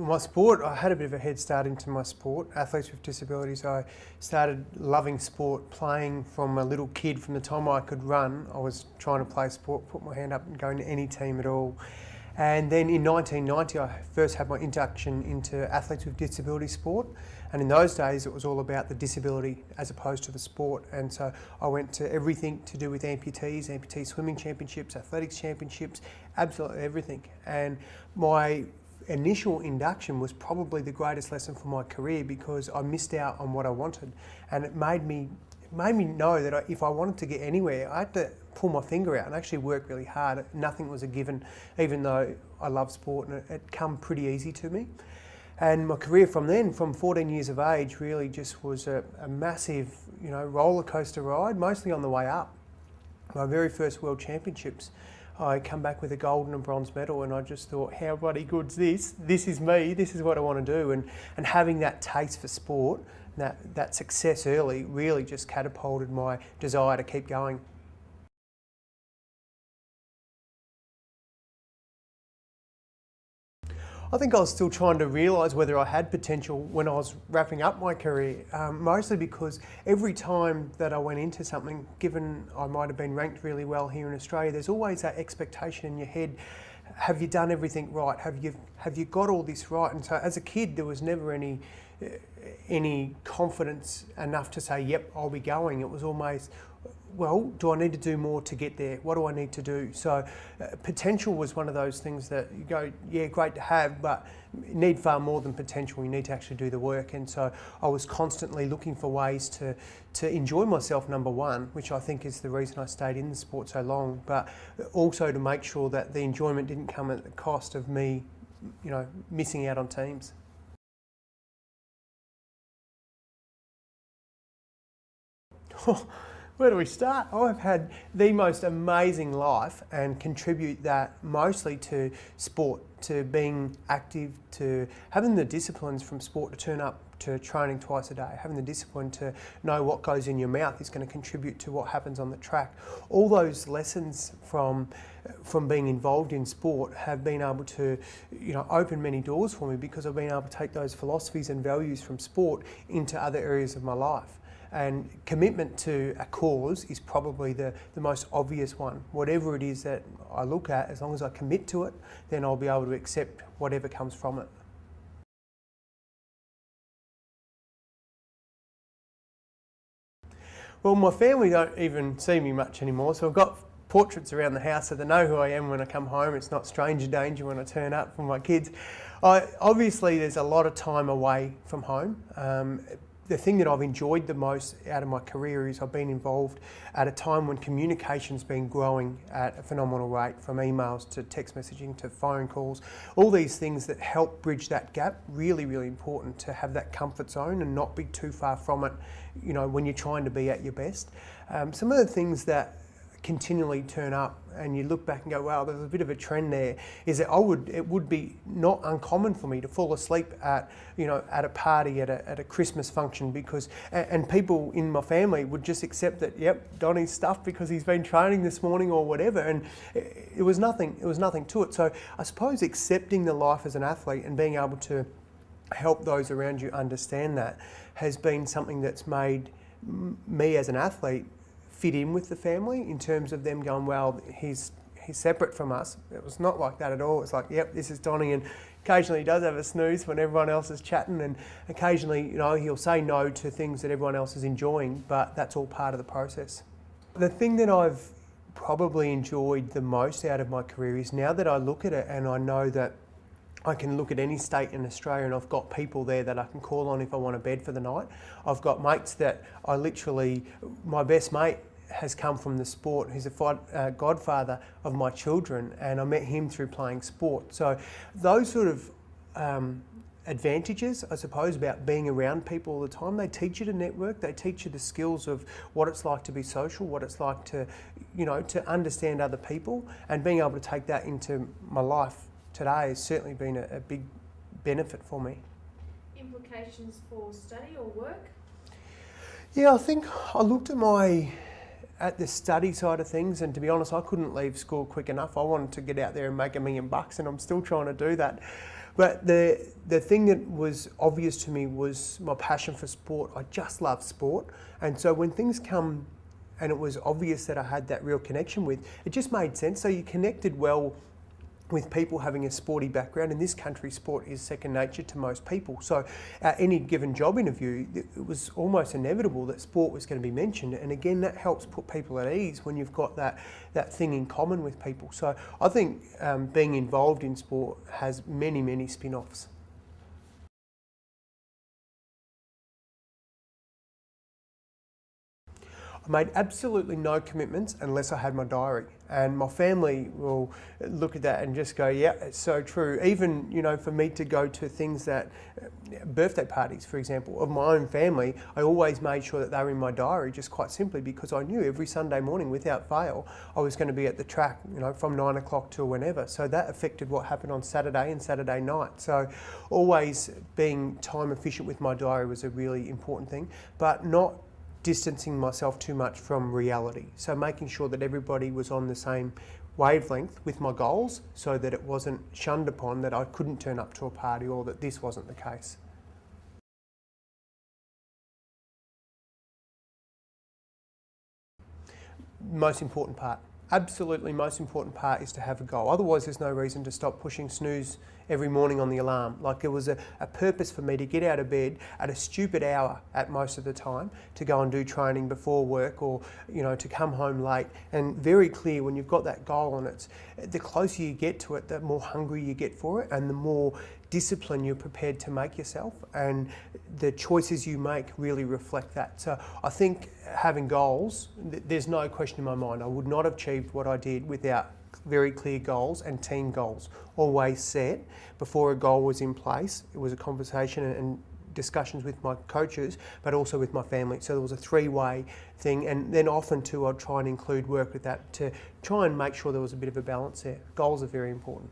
My sport, I had a bit of a head start into my sport, athletes with disabilities. I started loving sport, playing from a little kid. From the time I could run, I was trying to play sport, put my hand up and go into any team at all. And then in 1990, I first had my induction into athletes with disability sport. And in those days, it was all about the disability as opposed to the sport. And so I went to everything to do with amputees, amputee swimming championships, athletics championships, absolutely everything. And my initial induction was probably the greatest lesson for my career because I missed out on what I wanted, and it made me know that if I wanted to get anywhere, I had to pull my finger out and actually work really hard. Nothing was a given, even though I love sport, and it come pretty easy to me. And my career from then, from 14 years of age, really just was a massive, roller coaster ride, mostly on the way up. My very first World Championships, I come back with a gold and a bronze medal, and I just thought, how bloody good's this? This is me, this is what I want to do. And having that taste for sport, that success early, really just catapulted my desire to keep going. I think I was still trying to realise whether I had potential when I was wrapping up my career, mostly because every time that I went into something, given I might have been ranked really well here in Australia, there's always that expectation in your head, have you done everything right? Have you got all this right? And so as a kid, there was never any confidence enough to say, yep, I'll be going. It was almost, well, do I need to do more to get there? What do I need to do? So potential was one of those things that you go, yeah, great to have, but you need far more than potential. You need to actually do the work. And so I was constantly looking for ways to enjoy myself, number one, which I think is the reason I stayed in the sport so long, but also to make sure that the enjoyment didn't come at the cost of me, missing out on teams. Where do we start? I've had the most amazing life and contribute that mostly to sport, to being active, to having the disciplines from sport to turn up to training twice a day, having the discipline to know what goes in your mouth is going to contribute to what happens on the track. All those lessons from being involved in sport have been able to, open many doors for me because I've been able to take those philosophies and values from sport into other areas of my life. And commitment to a cause is probably the most obvious one. Whatever it is that I look at, as long as I commit to it, then I'll be able to accept whatever comes from it. Well, my family don't even see me much anymore, so I've got portraits around the house so they know who I am when I come home. It's not stranger danger when I turn up for my kids. Obviously, there's a lot of time away from home. The thing that I've enjoyed the most out of my career is I've been involved at a time when communication's been growing at a phenomenal rate, from emails to text messaging to phone calls, all these things that help bridge that gap. Really, really important to have that comfort zone and not be too far from it, when you're trying to be at your best. Some of the things that continually turn up and you look back and go, wow, there's a bit of a trend there, is that it would be not uncommon for me to fall asleep at a party, at a Christmas function, because and people in my family would just accept that, yep, Donnie's stuffed because he's been training this morning or whatever, and it was nothing to it. So I suppose accepting the life as an athlete and being able to help those around you understand that has been something that's made me as an athlete fit in with the family, in terms of them going, well, he's separate from us. It was not like that at all. It's like, yep, this is Donnie, and occasionally he does have a snooze when everyone else is chatting, and occasionally, he'll say no to things that everyone else is enjoying, but that's all part of the process. The thing that I've probably enjoyed the most out of my career is, now that I look at it and I know that I can look at any state in Australia and I've got people there that I can call on if I want a bed for the night. I've got mates that my best mate has come from the sport. He's a godfather of my children, and I met him through playing sport. So those sort of advantages, I suppose, about being around people all the time, they teach you to network, they teach you the skills of what it's like to be social, what it's like to, to understand other people, and being able to take that into my life today has certainly been a big benefit for me. Implications for study or work? Yeah, I think I looked at the study side of things, and to be honest, I couldn't leave school quick enough. I wanted to get out there and make $1 million, and I'm still trying to do that. But the thing that was obvious to me was my passion for sport. I just love sport. And so when things come and it was obvious that I had that real connection with, it just made sense. So you connected well with people having a sporty background. In this country, sport is second nature to most people. So at any given job interview, it was almost inevitable that sport was going to be mentioned. And again, that helps put people at ease when you've got that thing in common with people. So I think being involved in sport has many, many spin-offs. I made absolutely no commitments unless I had my diary, and my family will look at that and just go, yeah, it's so true. Even, you know, for me to go to things that, birthday parties, for example, of my own family, I always made sure that they were in my diary, just quite simply because I knew every Sunday morning, without fail, I was going to be at the track, you know, from 9 o'clock till whenever. So that affected what happened on Saturday and Saturday night. So always being time efficient with my diary was a really important thing, but not distancing myself too much from reality. So making sure that everybody was on the same wavelength with my goals so that it wasn't shunned upon that I couldn't turn up to a party or that this wasn't the case. Most important part. Absolutely most important part is to have a goal. Otherwise there's no reason to stop pushing snooze every morning on the alarm. Like, there was a purpose for me to get out of bed at a stupid hour at most of the time to go and do training before work, or, you know, to come home late. And very clear when you've got that goal, and it's the closer you get to it, the more hungry you get for it and the more discipline you're prepared to make yourself, and the choices you make really reflect that. So I think having goals, there's no question in my mind, I would not have achieved what I did without very clear goals and team goals always set before a goal was in place. It was a conversation and discussions with my coaches, but also with my family. So there was a three-way thing, and then often too I'd try and include work with that to try and make sure there was a bit of a balance there. Goals are very important.